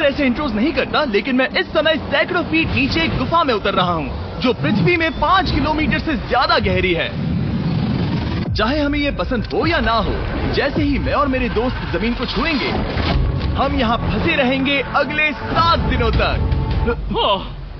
से ऐसे इंट्रोज नहीं करता, लेकिन मैं इस समय सैकड़ों फीट नीचे एक गुफा में उतर रहा हूँ जो पृथ्वी में 5 किलोमीटर से ज्यादा गहरी है। चाहे हमें ये पसंद हो या ना हो, जैसे ही मैं और मेरे दोस्त जमीन को छुएंगे, हम यहाँ फंसे रहेंगे अगले 7 दिनों तक।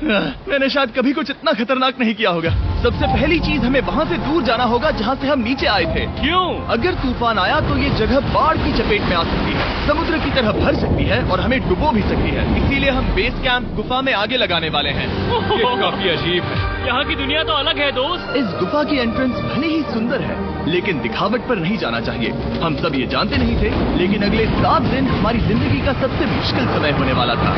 मैंने शायद कभी कुछ इतना खतरनाक नहीं किया होगा। सबसे पहली चीज, हमें वहाँ से दूर जाना होगा जहाँ से हम नीचे आए थे। क्यों? अगर तूफान आया तो ये जगह बाढ़ की चपेट में आ सकती है, समुद्र की तरह भर सकती है और हमें डुबो भी सकती है। इसीलिए हम बेस कैंप गुफा में आगे लगाने वाले हैं। ये काफी अजीब है। यहाँ की दुनिया तो अलग है दोस्त। इस गुफा की एंट्रेंस भले ही सुंदर है, लेकिन दिखावट पर नहीं जाना चाहिए। हम सब ये जानते नहीं थे, लेकिन अगले 7 दिन हमारी जिंदगी का सबसे मुश्किल समय होने वाला था।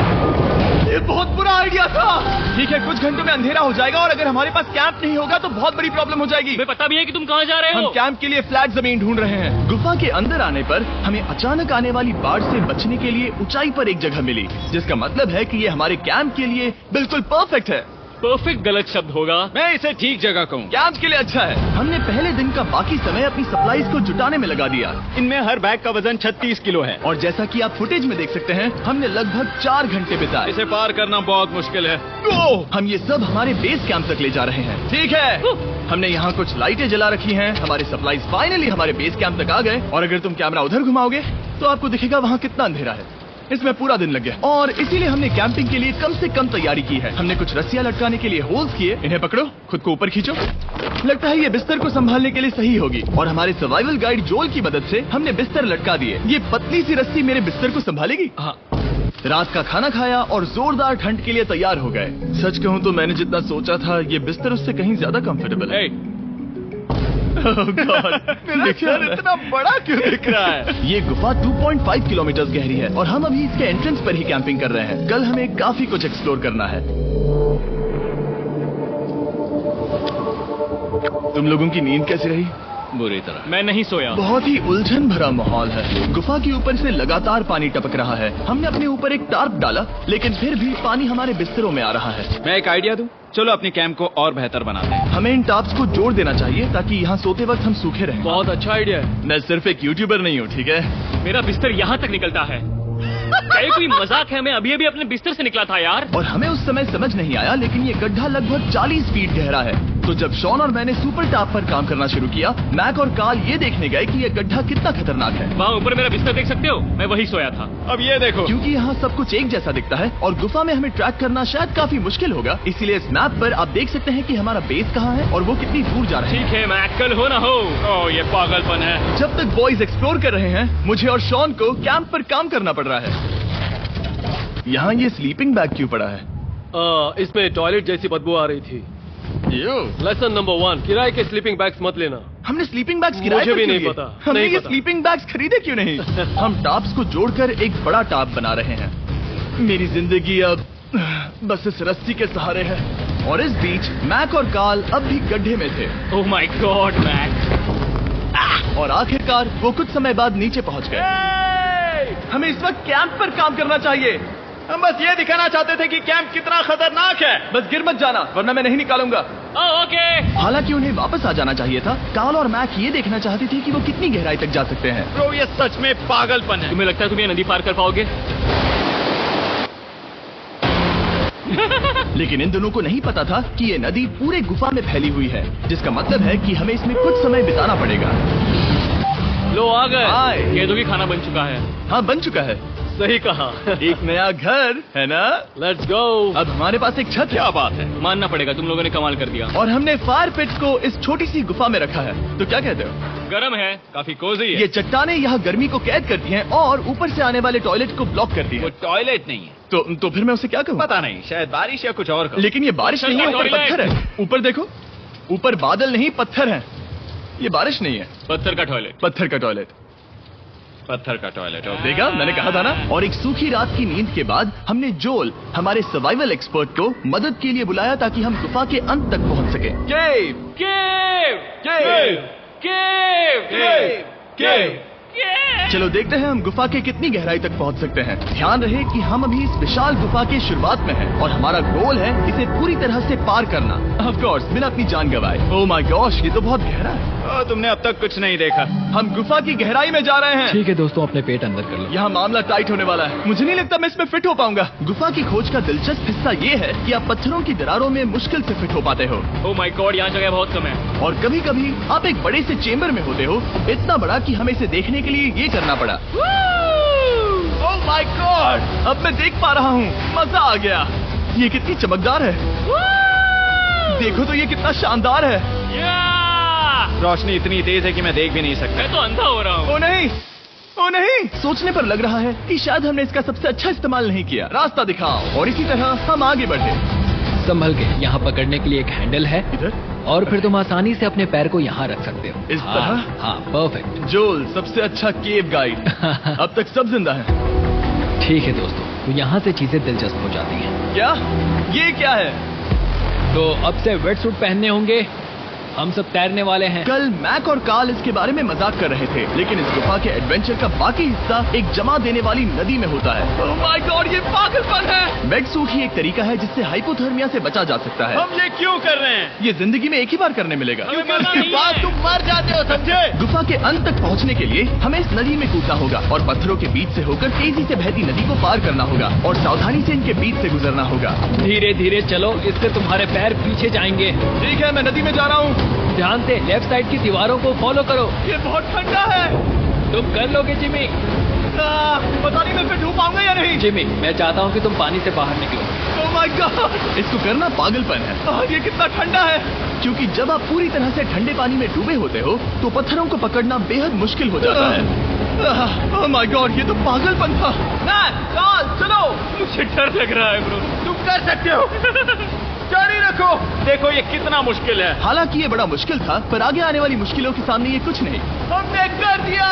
ये बहुत बुरा आइडिया था। ठीक है, कुछ घंटों में अंधेरा हो जाएगा और अगर हमारे पास कैंप नहीं होगा तो बहुत बड़ी प्रॉब्लम हो जाएगी। तुम्हें पता भी है कि तुम कहाँ जा रहे हो? हम कैंप के लिए फ्लैट जमीन ढूंढ रहे हैं। गुफा के अंदर आने पर हमें अचानक आने वाली बाढ़ से बचने के लिए ऊंचाई पर एक जगह मिली, जिसका मतलब है कि ये हमारे कैंप के लिए बिल्कुल परफेक्ट है। परफेक्ट गलत शब्द होगा। मैं इसे ठीक जगह कहूँ। कैंप के लिए अच्छा है। हमने पहले दिन का बाकी समय अपनी सप्लाईज को जुटाने में लगा दिया। इनमें हर बैग का वजन 36 किलो है और जैसा कि आप फुटेज में देख सकते हैं, हमने लगभग 4 घंटे बिताए। इसे पार करना बहुत मुश्किल है। हम ये सब हमारे बेस कैंप तक ले जा रहे हैं। ठीक है, हमने यहाँ कुछ लाइटें जला रखी हैं। हमारे सप्लाईज फाइनली हमारे बेस कैंप तक आ गए और अगर तुम कैमरा उधर घुमाओगे तो आपको दिखेगा वहाँ कितना अंधेरा है। इसमें पूरा दिन लग गया और इसीलिए हमने कैंपिंग के लिए कम से कम तैयारी की है। हमने कुछ रस्सियां लटकाने के लिए होल्स किए। इन्हें पकड़ो, खुद को ऊपर खींचो। लगता है ये बिस्तर को संभालने के लिए सही होगी और हमारे सर्वाइवल गाइड जोल की मदद से हमने बिस्तर लटका दिए। ये पतली सी रस्सी मेरे बिस्तर को संभालेगी। हाँ। रात का खाना खाया और जोरदार ठंड के लिए तैयार हो गए। सच कहूँ तो मैंने जितना सोचा था, ये बिस्तर उससे कहीं ज्यादा कंफर्टेबल है। मेरा सर इतना बड़ा क्यों दिख रहा है? ये गुफा 2.5 किलोमीटर गहरी है और हम अभी इसके एंट्रेंस पर ही कैंपिंग कर रहे हैं। कल हमें काफी कुछ एक्सप्लोर करना है। तुम लोगों की नींद कैसी रही? बुरी तरह। मैं नहीं सोया। बहुत ही उलझन भरा माहौल है। गुफा के ऊपर से लगातार पानी टपक रहा है। हमने अपने ऊपर एक टार्प डाला, लेकिन फिर भी पानी हमारे बिस्तरों में आ रहा है। मैं एक आइडिया दूं? चलो अपने कैंप को और बेहतर बनाते हैं। हमें इन टार्प्स को जोड़ देना चाहिए ताकि यहाँ सोते वक्त हम सूखे रहें। बहुत अच्छा आइडिया है। मैं सिर्फ एक यूट्यूबर नहीं हूँ, ठीक है? मेरा बिस्तर यहाँ तक निकलता है। क्या ये कोई मजाक है? मैं अभी अभी अपने बिस्तर से निकला था यार। और हमें उस समय समझ नहीं आया, लेकिन ये गड्ढा लगभग 40 फीट गहरा है। तो जब शॉन और मैंने सुपर टाप पर काम करना शुरू किया, मैक और कार्ल ये देखने गए कि ये गड्ढा कितना खतरनाक है। वहाँ ऊपर मेरा बिस्तर देख सकते हो? मैं वही सोया था। अब ये देखो, क्योंकि यहाँ सब कुछ एक जैसा दिखता है और गुफा में हमें ट्रैक करना शायद काफी मुश्किल होगा, इसीलिए इस मैप पर आप देख सकते हैं कि हमारा बेस कहाँ है और वो कितनी दूर जा रहे हैं। ठीक है, मैक कल हो ना हो। ओह ये पागलपन है। जब तक बॉयज एक्सप्लोर कर रहे हैं, मुझे और शॉन को कैंप पर काम करना पड़ रहा है। यहाँ ये स्लीपिंग बैग क्यों पड़ा है? इसमें टॉयलेट जैसी बदबू आ रही थी। लेसन नंबर 1, किराए के स्लीपिंग बैग्स मत लेना। हमने स्लीपिंग बैग्स किराए मुझे पर भी क्यों नहीं लिए? पता। हमने नहीं ये पता। स्लीपिंग बैग्स खरीदे क्यों नहीं? हम टाप्स को जोड़कर एक बड़ा टाप बना रहे हैं। मेरी जिंदगी अब बस इस रस्सी के सहारे है। और इस बीच मैक और कार्ल अब भी गड्ढे में थे। Oh my God Mac. और आखिरकार वो कुछ समय बाद नीचे पहुंच गए। हमें इस वक्त कैंप पर काम करना चाहिए। हम बस ये दिखाना चाहते थे कि कैंप कितना खतरनाक है। बस गिर मत जाना, वरना मैं नहीं निकालूंगा। ओके। हालांकि उन्हें वापस आ जाना चाहिए था। कार्ल और मैक ये देखना चाहते थे कि वो कितनी गहराई तक जा सकते हैं। ब्रो ये सच में पागलपन है। तुम्हें लगता है तुम ये नदी पार कर पाओगे? लेकिन इन दोनों को नहीं पता था कि ये नदी पूरे गुफा में फैली हुई है, जिसका मतलब है कि हमें इसमें कुछ समय बिताना पड़ेगा। लो आ गए। हाय। कह दो कि खाना बन चुका है। हाँ, बन चुका है। सही कहा। एक नया घर है ना? Let's go. अब हमारे पास एक छत। क्या बात है। मानना पड़ेगा, तुम लोगों ने कमाल कर दिया। और हमने फायर पिट को इस छोटी सी गुफा में रखा है। तो क्या कहते हो? गरम है, काफी कोजी है। ये चट्टानें यहाँ गर्मी को कैद करती हैं और ऊपर से आने वाले टॉयलेट को ब्लॉक करती वो हैं। टॉयलेट नहीं है। तो फिर मैं उसे क्या कहूँ? पता नहीं, शायद बारिश या कुछ और। लेकिन ये बारिश नहीं है, ऊपर टॉयलेट। पत्थर है। ऊपर देखो, ऊपर बादल नहीं पत्थर है। ये बारिश नहीं है, पत्थर का टॉयलेट। पत्थर का टॉयलेट। पत्थर का टॉयलेट। देखा, मैंने कहा था ना। और एक सूखी रात की नींद के बाद हमने जोल, हमारे सर्वाइवल एक्सपर्ट को मदद के लिए बुलाया ताकि हम गुफा के अंत तक पहुंच सके। केव केव केव केव केव केव। चलो देखते हैं हम गुफा के कितनी गहराई तक पहुंच सकते हैं। ध्यान रहे कि हम अभी इस विशाल गुफा के शुरुआत में हैं और हमारा गोल है इसे पूरी तरह से पार करना। ऑफ कोर्स बिना अपनी जान गंवाए। ओह माय गॉश, ये तो बहुत गहरा है। तुमने अब तक कुछ नहीं देखा। हम गुफा की गहराई में जा रहे हैं। ठीक है दोस्तों, अपने पेट अंदर कर लो। यहाँ मामला टाइट होने वाला है। मुझे नहीं लगता मैं इसमें फिट हो पाऊंगा। गुफा की खोज का दिलचस्प हिस्सा ये है कि आप पत्थरों की दरारों में मुश्किल से फिट हो पाते हो, ओह माय गॉड, यहाँ जगह बहुत कम है। और कभी कभी आप एक बड़े से चेम्बर में होते हो, इतना बड़ा कि हमें इसे देखने के लिए ये करना पड़ा। ओह माय गॉड, अब मैं देख पा रहा हूँ। मजा आ गया। ये कितनी चमकदार है। देखो तो ये कितना शानदार है। रोशनी इतनी तेज है कि मैं देख भी नहीं सकता। मैं तो अंधा हो रहा हूँ। ओ नहीं, ओ नहीं, सोचने पर लग रहा है कि शायद हमने इसका सबसे अच्छा इस्तेमाल नहीं किया। रास्ता दिखाओ। और इसी तरह हम आगे बढ़े। संभल के, यहाँ पकड़ने के लिए एक हैंडल है इधर और फिर तुम आसानी से अपने पैर को यहाँ रख सकते हो। इस तरह? हाँ, परफेक्ट। जोल सबसे अच्छा केव गाइड। अब तक सब जिंदा है। ठीक है दोस्तों, तो यहाँ से चीजें दिलचस्प हो जाती हैं। क्या? ये क्या है? तो अब से वेट सूट पहनने होंगे। हम सब तैरने वाले हैं। कल मैक और कार्ल इसके बारे में मजाक कर रहे थे, लेकिन इस गुफा के एडवेंचर का बाकी हिस्सा एक जमा देने वाली नदी में होता है। ओह माय गॉड, ये पागलपन है। वेट सूट ही एक तरीका है जिससे हाइपोथर्मिया से बचा जा सकता है। हम ये क्यों कर रहे हैं? ये जिंदगी में एक ही बार करने मिलेगा। क्योंकि उसके बाद तुम मर जाते हो, समझे? गुफा के अंत तक पहुंचने के लिए हमें इस नदी में कूदना होगा और पत्थरों के बीच से होकर तेजी से बहती नदी को पार करना होगा और सावधानी से इनके बीच से गुजरना होगा। धीरे धीरे चलो, इससे तुम्हारे पैर पीछे जाएंगे। ठीक है, मैं नदी में जा रहा हूँ। ध्यान से लेफ्ट साइड की दीवारों को फॉलो करो। ये बहुत ठंडा है। तुम कर लोगे जिमी। पता नहीं मैं फिट हो पाऊंगा या नहीं। जिमी, मैं चाहता हूँ कि तुम पानी से बाहर निकलो। ओह माय गॉड, इसको करना पागलपन है। ये कितना ठंडा है। क्योंकि जब आप पूरी तरह से ठंडे पानी में डूबे होते हो तो पत्थरों को पकड़ना बेहद मुश्किल हो जाता है। ओह माय गॉड, ये तो पागलपन था। चलो। मुझे डर लग रहा है ब्रो। तुम कर सकते हो। जारी रखो। देखो ये कितना मुश्किल है। हालांकि ये बड़ा मुश्किल था, पर आगे आने वाली मुश्किलों के सामने ये कुछ नहीं। हमने कर दिया।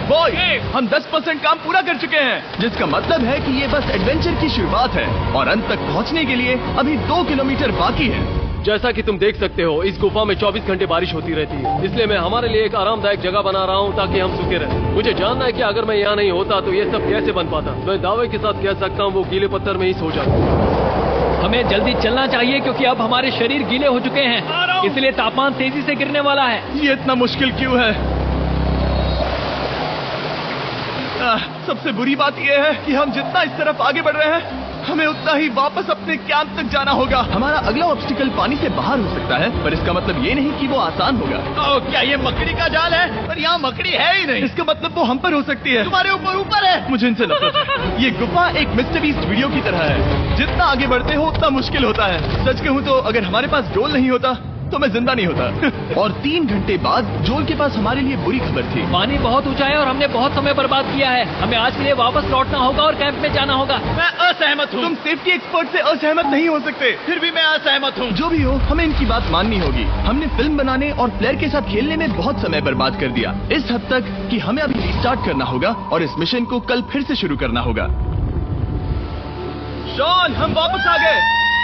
बॉय, हम 10% काम पूरा कर चुके हैं, जिसका मतलब है कि ये बस एडवेंचर की शुरुआत है और अंत तक पहुंचने के लिए अभी 2 किलोमीटर बाकी है। जैसा कि तुम देख सकते हो, इस गुफा में 24 घंटे बारिश होती रहती है। इसलिए मैं हमारे लिए एक आरामदायक जगह बना रहा हूँ ताकि हम सूखे रहें। मुझे जानना है कि अगर मैं यहाँ नहीं होता तो ये सब कैसे बन पाता। मैं दावे के साथ कह सकता हूँ वो गीले पत्थर में ही सो जाता। हमें जल्दी चलना चाहिए क्योंकि अब हमारे शरीर गीले हो चुके हैं, इसलिए तापमान तेजी से गिरने वाला है। ये इतना मुश्किल क्यों है? सबसे बुरी बात यह है कि हम जितना इस तरफ आगे बढ़ रहे हैं, हमें उतना ही वापस अपने कैंप तक जाना होगा। हमारा अगला ऑब्स्टिकल पानी से बाहर हो सकता है, पर इसका मतलब ये नहीं कि वो आसान होगा। क्या ये मकड़ी का जाल है? पर यहाँ मकड़ी है ही नहीं। इसका मतलब वो हम पर हो सकती है। तुम्हारे ऊपर है। मुझे इनसे नफरत है। ये गुफा एक मिस्टर बीस्ट वीडियो की तरह है। जितना आगे बढ़ते हो उतना मुश्किल होता है। सच कहूँ तो अगर हमारे पास जोल नहीं होता तो मैं जिंदा नहीं होता। और 3 घंटे बाद जोल के पास हमारे लिए बुरी खबर थी। पानी बहुत ऊंचा है और हमने बहुत समय बर्बाद किया है। हमें आज के लिए वापस लौटना होगा और कैंप में जाना होगा। मैं असहमत हूँ। तुम सेफ्टी एक्सपर्ट से असहमत नहीं हो सकते। फिर भी मैं असहमत हूँ। जो भी हो, हमें इनकी बात माननी होगी। हमने फिल्म बनाने और प्लेयर के साथ खेलने में बहुत समय बर्बाद कर दिया, इस हद तक कि हमें अभी रिस्टार्ट करना होगा और इस मिशन को कल फिर से शुरू करना होगा। शॉन, हम वापस आ गए।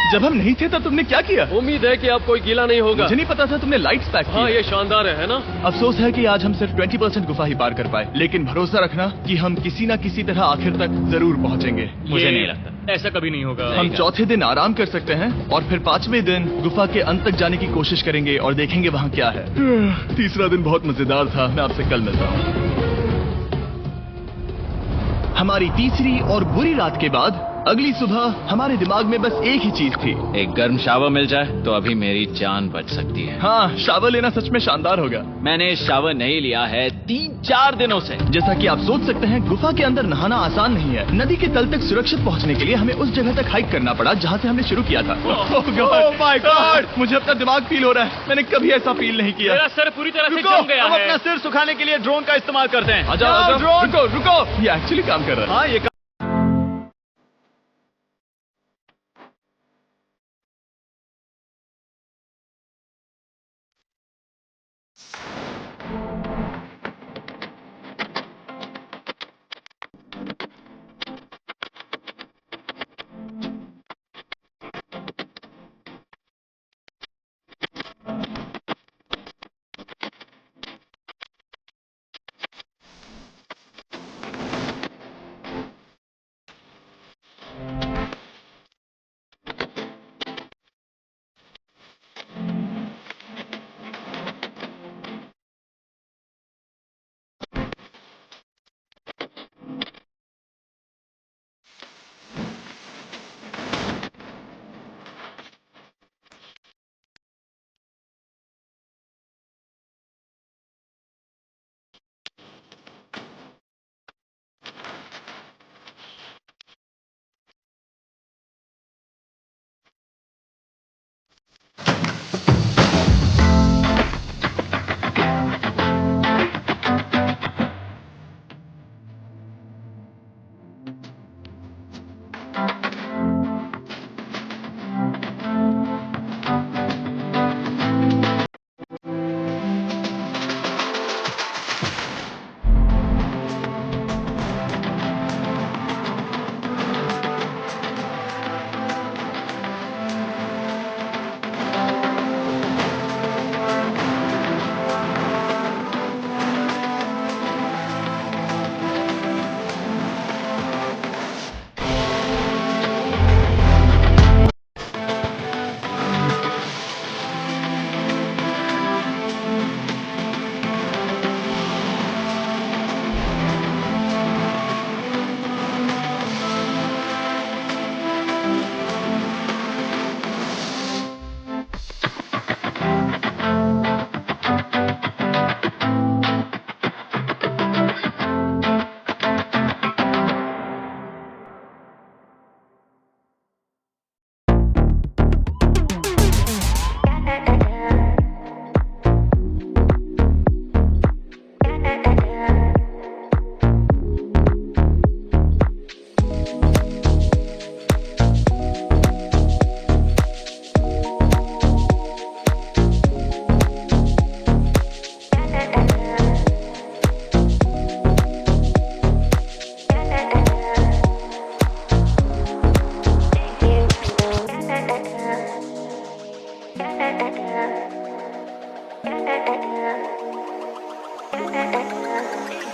जब हम नहीं थे तब तुमने क्या किया? उम्मीद है कि अब कोई गीला नहीं होगा। मुझे नहीं पता था तुमने लाइट्स पैक की। हाँ, ये शानदार है ना? अफसोस है कि आज हम सिर्फ 20% गुफा ही पार कर पाए, लेकिन भरोसा रखना कि हम किसी न किसी तरह आखिर तक जरूर पहुंचेंगे। मुझे नहीं लगता ऐसा कभी नहीं होगा। हम चौथे दिन आराम कर सकते हैं और फिर 5वें दिन गुफा के अंत तक जाने की कोशिश करेंगे और देखेंगे वहाँ क्या है। तीसरा दिन बहुत मजेदार था। मैं आपसे कल मिलता हूँ। हमारी तीसरी और बुरी रात के बाद अगली सुबह हमारे दिमाग में बस एक ही चीज थी। एक गर्म शावर मिल जाए तो अभी मेरी जान बच सकती है। हाँ, शावर लेना सच में शानदार होगा। मैंने शावर नहीं लिया है 3-4 दिनों से। जैसा कि आप सोच सकते हैं, गुफा के अंदर नहाना आसान नहीं है। नदी के तल तक सुरक्षित पहुंचने के लिए हमें उस जगह तक हाइक करना पड़ा जहां से हमने शुरू किया था। ओह माय गॉड, मुझे अपना दिमाग फील हो रहा है। मैंने कभी ऐसा फील नहीं किया। मेरा सर पूरी तरह से रुको, जम गया हम है। अपना सिर सुखाने के लिए ड्रोन का इस्तेमाल करते हैं। आ जाओ, ड्रोन। रुको रुको, ये एक्चुअली काम कर रहा है। हाँ, ये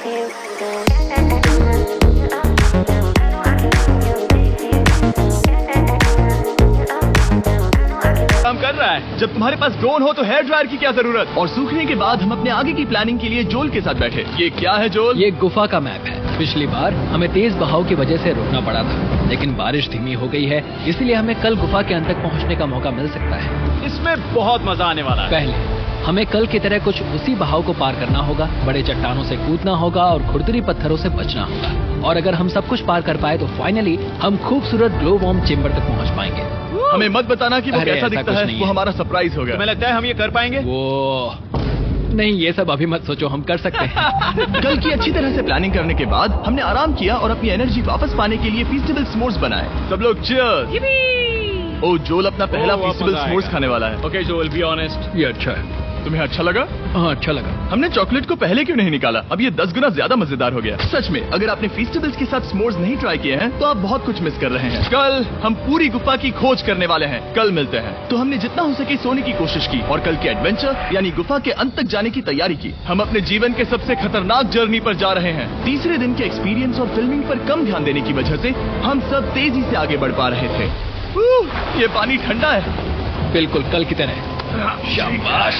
काम कर रहा है। जब तुम्हारे पास ड्रोन हो तो हेयर ड्रायर की क्या जरूरत। और सूखने के बाद हम अपने आगे की प्लानिंग के लिए जोल के साथ बैठे। ये क्या है जोल? ये गुफा का मैप है। पिछली बार हमें तेज बहाव की वजह से रुकना पड़ा था, लेकिन बारिश धीमी हो गई है, इसलिए हमें कल गुफा के अंत तक पहुंचने का मौका मिल सकता है। इसमें बहुत मजा आने वाला है। पहले हमें कल की तरह कुछ उसी बहाव को पार करना होगा, बड़े चट्टानों से कूदना होगा और खुरदुरी पत्थरों से बचना होगा। और अगर हम सब कुछ पार कर पाए तो फाइनली हम खूबसूरत ग्लो वार्म चेम्बर तक पहुंच पाएंगे। हमें मत बताना कि वो अरे, कैसा ऐसा दिखता कुछ है। नहीं वो है। हमारा सरप्राइज होगा। तुम्हें लगता है हम ये कर पाएंगे? वो नहीं, ये सब अभी मत सोचो, हम कर सकते हैं। कल की अच्छी तरह से प्लानिंग करने के बाद हमने आराम किया और अपनी एनर्जी वापस पाने के लिए फीस्टेबल स्मोर्स बनाए। सब लोग चीयर्स। ओ जोल अपना पहला वापस फीस्टेबल आएगा। स्मोर्स खाने वाला है। ओके जोल, बी ऑनेस्ट। ये अच्छा है। तुम्हें अच्छा लगा? हाँ, अच्छा लगा। हमने चॉकलेट को पहले क्यों नहीं निकाला? अब ये 10 गुना ज्यादा मजेदार हो गया। सच में अगर आपने फीस्टेबल्स के साथ स्मोर्स नहीं ट्राई किए हैं तो आप बहुत कुछ मिस कर रहे हैं। कल हम पूरी गुफा की खोज करने वाले हैं। कल मिलते हैं। तो हमने जितना हो सके सोने की कोशिश की और कल के एडवेंचर यानी गुफा के अंत तक जाने की तैयारी की। हम अपने जीवन के सबसे खतरनाक जर्नी पर जा रहे हैं। तीसरे दिन के एक्सपीरियंस और फिल्मिंग पर कम ध्यान देने की वजह से हम सब तेजी से आगे बढ़ पा रहे थे। ये पानी ठंडा है। बिल्कुल कल की तरह। शाबाश।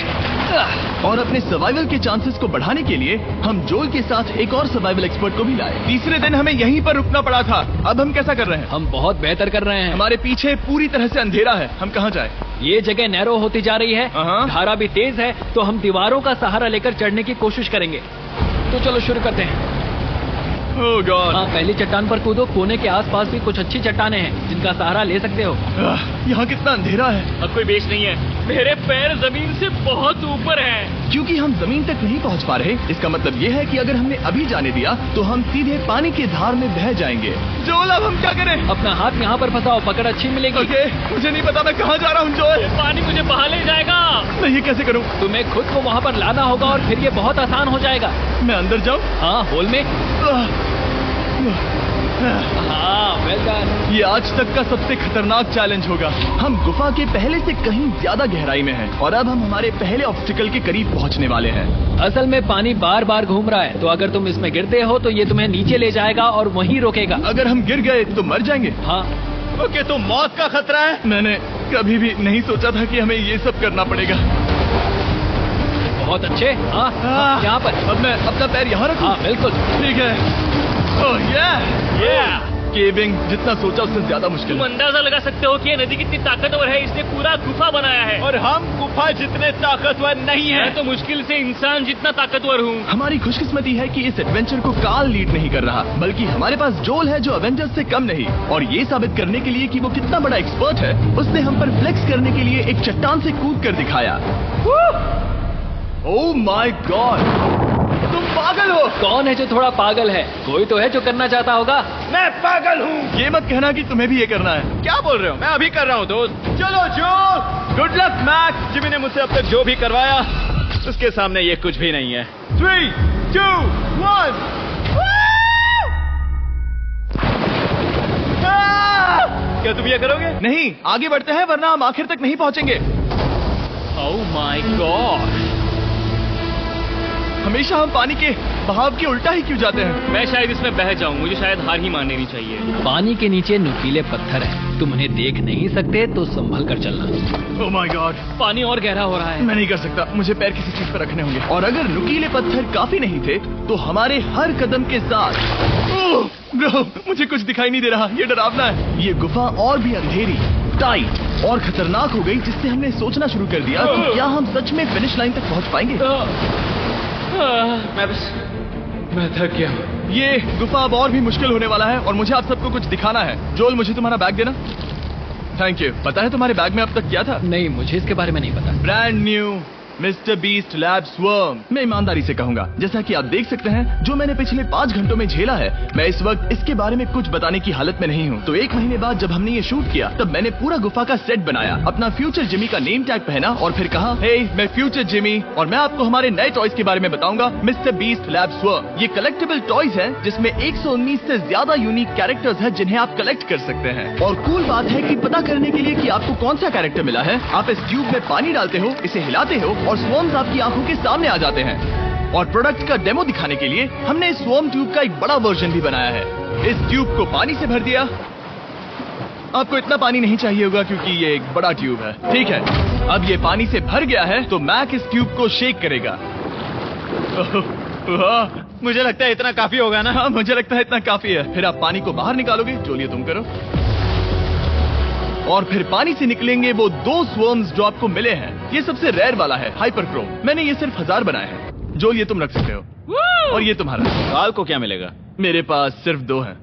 और अपने सर्वाइवल के चांसेस को बढ़ाने के लिए हम जोल के साथ एक और सर्वाइवल एक्सपर्ट को भी लाए। तीसरे दिन हमें यहीं पर रुकना पड़ा था। अब हम कैसा कर रहे हैं? हम बहुत बेहतर कर रहे हैं। हमारे पीछे पूरी तरह से अंधेरा है। हम कहाँ जाए? ये जगह नैरो होती जा रही है, हाँ। धारा भी तेज है, तो हम दीवारों का सहारा लेकर चढ़ने की कोशिश करेंगे। तो चलो शुरू करते हैं। ओह गॉड। हाँ, पहली चट्टान पर कूदो। कोने के आसपास भी कुछ अच्छी चट्टानें हैं जिनका सहारा ले सकते हो। यहाँ कितना अंधेरा है। अब कोई बेस नहीं है। मेरे पैर जमीन से बहुत ऊपर हैं। क्योंकि हम जमीन तक नहीं पहुँच पा रहे, इसका मतलब ये है कि अगर हमने अभी जाने दिया तो हम सीधे पानी की धार में बह जाएंगे। जोल अब हम क्या करें? अपना हाथ यहाँ पर फंसाओ, पकड़ अच्छी मिलेगी। ओके, मुझे नहीं पता मैं कहाँ जा रहा हूँ जोल। पानी मुझे बहा ले जाएगा। मैं ये कैसे करूँ? तुम्हें खुद को वहाँ पर लाना होगा और फिर ये बहुत आसान हो जाएगा। मैं अंदर जाऊँ? हाँ, होल में। हाँ, वेल डन। ये आज तक का सबसे खतरनाक चैलेंज होगा। हम गुफा के पहले से कहीं ज्यादा गहराई में हैं और अब हम हमारे पहले ऑब्स्टिकल के करीब पहुंचने वाले हैं। असल में पानी बार बार घूम रहा है, तो अगर तुम इसमें गिरते हो तो ये तुम्हें नीचे ले जाएगा और वहीं रोकेगा। अगर हम गिर गए तो मर जाएंगे। हाँ, ओके, तो मौत का खतरा है। मैंने कभी भी नहीं सोचा था कि हमें ये सब करना पड़ेगा। बहुत अच्छे। हाँ, यहाँ पर। अब मैं अपना पैर यहाँ रखूं? हाँ, बिल्कुल। ठीक है। ओह yeah! केविंग जितना सोचा उससे ज्यादा मुश्किल तुम है। अंदाजा लगा सकते हो कि ये नदी कितनी ताकतवर है। इसने पूरा गुफा बनाया है। और हम गुफा जितने ताकतवर नहीं है। मैं तो मुश्किल से इंसान जितना ताकतवर हूँ। हमारी खुशकिस्मती है कि इस एडवेंचर को काल लीड नहीं कर रहा, बल्कि हमारे पास जोल है जो एवेंजर्स से कम नहीं। और ये साबित करने के लिए कि वो कितना बड़ा एक्सपर्ट है, उसने हम पर फ्लेक्स करने के लिए एक चट्टान से कूद कर दिखाया। ओह माय गॉड, तुम पागल हो। कौन है जो थोड़ा पागल है? कोई तो है जो करना चाहता होगा। मैं पागल हूँ। ये मत कहना कि तुम्हें भी ये करना है। क्या बोल रहे हो? मैं अभी कर रहा हूँ दोस्त। चलो जो, गुड लक मैक। जिमी ने मुझसे अब तक जो भी करवाया उसके सामने ये कुछ भी नहीं है। 3, 2, 1। क्या तुम ये करोगे? नहीं, आगे बढ़ते हैं वरना हम आखिर तक नहीं पहुंचेंगे। ओह माय गॉड। हमेशा हम पानी के बहाव के उल्टा ही क्यों जाते हैं? मैं शायद इसमें बह जाऊं। मुझे शायद हार ही मान लेनी चाहिए। पानी के नीचे नुकीले पत्थर हैं। तुम उन्हें देख नहीं सकते तो संभल कर चलना। ओह माय गॉड, पानी और गहरा हो रहा है। मैं नहीं कर सकता। मुझे पैर किसी चीज पर रखने होंगे। और अगर नुकीले पत्थर काफी नहीं थे तो हमारे हर कदम के साथ ओह ब्रो, मुझे कुछ दिखाई नहीं दे रहा। ये डरावना है। ये गुफा और भी अंधेरी, टाइट और खतरनाक हो गई, जिससे हमने सोचना शुरू कर दिया कि क्या हम सच में फिनिश लाइन तक पहुंच पाएंगे। मैं थक गया हूँ। ये गुफा अब और भी मुश्किल होने वाला है और मुझे आप सबको कुछ दिखाना है। जोल, मुझे तुम्हारा बैग देना। Thank you. पता है तुम्हारे बैग में अब तक क्या था? नहीं, मुझे इसके बारे में नहीं पता। Brand new mister beast lab swarm. मैं ईमानदारी से कहूंगा, जैसा कि आप देख सकते हैं, जो मैंने पिछले 5 घंटों में झेला है, मैं इस वक्त इसके बारे में कुछ बताने की हालत में नहीं हूँ। तो 1 महीने बाद जब हमने ये शूट किया, तब मैंने पूरा गुफा का सेट बनाया, अपना फ्यूचर जिमी का नेम टैग पहना और फिर कहा, हे मैं फ्यूचर जिमी और मैं आपको हमारे नए टॉयज के बारे में बताऊंगा, मिस्टर बीस्ट लैब स्वर्म। ये कलेक्टेबल टॉयज हैं जिसमें 119 से ज्यादा यूनिक कैरेक्टर्स हैं जिन्हें आप कलेक्ट कर सकते हैं। और कूल बात है कि पता करने के लिए कि आपको कौन सा कैरेक्टर मिला है, आप इस ट्यूब में पानी डालते हो, इसे हिलाते हो और स्वर्म्स आपकी आंखों के सामने आ जाते हैं। और प्रोडक्ट का डेमो दिखाने के लिए हमने इस स्वॉर्म ट्यूब का एक बड़ा वर्जन भी बनाया है। इस ट्यूब को पानी से भर दिया। आपको इतना पानी नहीं चाहिए होगा क्योंकि ये एक बड़ा ट्यूब है। ठीक है, अब ये पानी से भर गया है तो मैक इस ट्यूब को शेक करेगा। मुझे लगता है इतना काफी होगा ना। हाँ, मुझे लगता है इतना काफी है। फिर आप पानी को बाहर निकालोगे। जोलिए तुम करो। और फिर पानी से निकलेंगे वो 2 स्वर्म्स जो आपको मिले हैं। ये सबसे रेयर वाला है, हाइपर क्रोम। मैंने ये सिर्फ 1000 बनाए हैं। जोलिए तुम रख सकते हो। और ये तुम्हारा। काल को क्या मिलेगा? मेरे पास सिर्फ 2 हैं।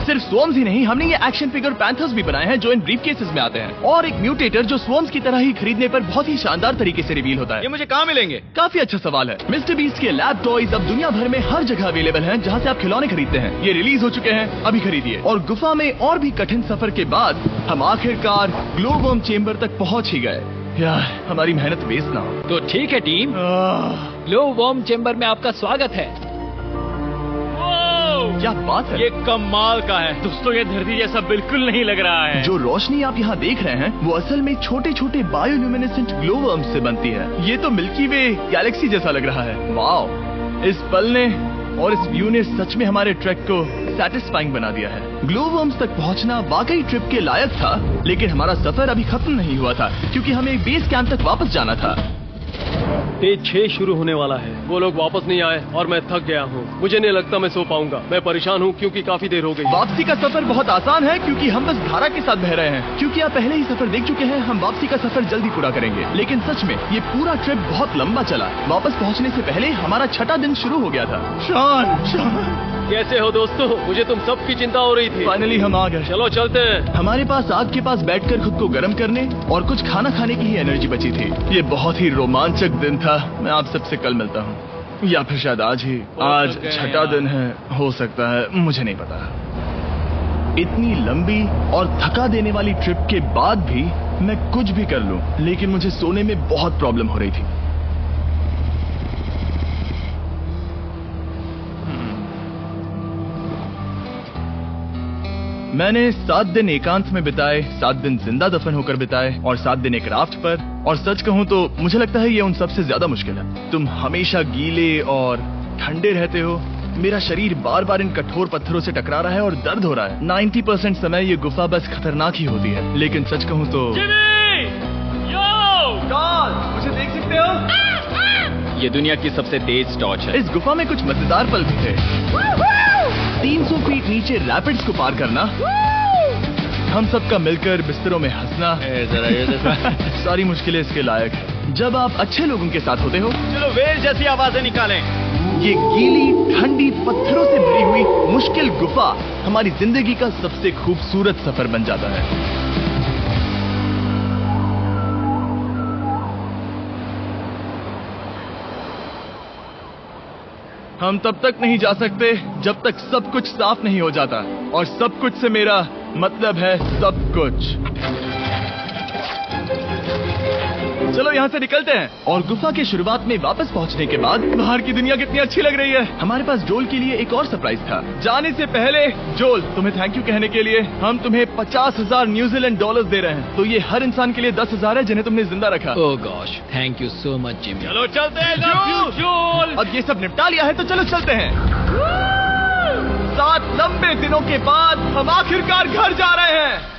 सिर्फ स्वॉर्म्स ही नहीं, हमने ये एक्शन फिगर पैंथर्स भी बनाए हैं जो इन ब्रीफ केसेस में आते हैं, और एक म्यूटेटर जो स्वॉर्म्स की तरह ही खरीदने पर बहुत ही शानदार तरीके से रिवील होता है। ये मुझे कहाँ मिलेंगे? काफी अच्छा सवाल है। मिस्टर बीस्ट के लैब टॉयज अब दुनिया भर में हर जगह अवेलेबल हैं जहाँ से आप खिलौने खरीदते हैं। ये रिलीज हो चुके हैं, अभी खरीदिए। और गुफा में और भी कठिन सफर के बाद हम आखिरकार ग्लो वर्म चेम्बर तक पहुँच ही गए। यार, हमारी मेहनत वेस्ट ना हो। तो ठीक है टीम, ग्लो वर्म चेम्बर में आपका स्वागत है। क्या बात है, ये कमाल का है। दोस्तों ये धरती जैसा बिल्कुल नहीं लग रहा है। जो रोशनी आप यहाँ देख रहे हैं वो असल में छोटे छोटे बायोल्यूमिनेसेंट ग्लो वर्म्स से बनती है। ये तो मिल्की वे गैलेक्सी जैसा लग रहा है। वाओ, इस पल ने और इस व्यू ने सच में हमारे ट्रैक को सैटिस्फाइंग बना दिया है। ग्लो वर्म्स तक पहुँचना वाकई ट्रिप के लायक था, लेकिन हमारा सफर अभी खत्म नहीं हुआ था क्योंकि हमें बेस कैंप तक वापस जाना था। स्टेज 6 शुरू होने वाला है। वो लोग वापस नहीं आए और मैं थक गया हूँ। मुझे नहीं लगता मैं सो पाऊंगा। मैं परेशान हूँ क्योंकि काफी देर हो गई। वापसी का सफर बहुत आसान है क्योंकि हम बस धारा के साथ बह रहे हैं। क्योंकि आप पहले ही सफर देख चुके हैं, हम वापसी का सफर जल्दी पूरा करेंगे। लेकिन सच में ये पूरा ट्रिप बहुत लंबा चला। वापस पहुँचने से पहले हमारा 6ठा दिन शुरू हो गया था। शान, कैसे हो दोस्तों? मुझे तुम सबकी चिंता हो रही थी। फाइनली हम आ गए। चलो चलते हैं। हमारे पास आग के पास बैठकर खुद को गर्म करने और कुछ खाना खाने की ही एनर्जी बची थी। ये बहुत ही रोमांचक दिन था। मैं आप सबसे कल मिलता हूँ, या फिर शायद आज ही। आज 6ठा दिन है, हो सकता है, मुझे नहीं पता। इतनी लंबी और थका देने वाली ट्रिप के बाद भी मैं कुछ भी कर लूं, लेकिन मुझे सोने में बहुत प्रॉब्लम हो रही थी। मैंने 7 दिन एकांत में बिताए, 7 दिन जिंदा दफन होकर बिताए और 7 दिन एक राफ्ट पर। और सच कहूं तो मुझे लगता है ये उन सबसे ज्यादा मुश्किल है। तुम हमेशा गीले और ठंडे रहते हो। मेरा शरीर बार बार इन कठोर पत्थरों से टकरा रहा है और दर्द हो रहा है। 90% समय ये गुफा बस खतरनाक ही होती है। लेकिन सच कहूं तो मुझे देख सकते हो, ये दुनिया की सबसे तेज टॉर्च है। इस गुफा में कुछ मजेदार पल भी थे। 300 फीट नीचे रैपिड्स को पार करना, हम सबका मिलकर बिस्तरों में हंसना, सारी मुश्किलें इसके लायक है जब आप अच्छे लोगों के साथ होते हो। चलो वेल जैसी आवाजें निकालें। ये गीली ठंडी पत्थरों से भरी हुई मुश्किल गुफा हमारी जिंदगी का सबसे खूबसूरत सफर बन जाता है। हम तब तक नहीं जा सकते जब तक सब कुछ साफ नहीं हो जाता, और सब कुछ से मेरा मतलब है सब कुछ। चलो यहाँ से निकलते हैं। और गुफा के शुरुआत में वापस पहुँचने के बाद बाहर की दुनिया कितनी अच्छी लग रही है। हमारे पास जोल के लिए एक और सरप्राइज था। जाने से पहले जोल, तुम्हें थैंक यू कहने के लिए हम तुम्हें 50,000 न्यूजीलैंड डॉलर्स दे रहे हैं। तो ये हर इंसान के लिए 10,000 है जिन्हें तुमने जिंदा रखा। Oh gosh, thank you so much Jimmy. चलो चलते हैं जोल। अब ये सब निपटा लिया है तो चलो चलते हैं। 7 लंबे दिनों के बाद हम आखिरकार घर जा रहे हैं।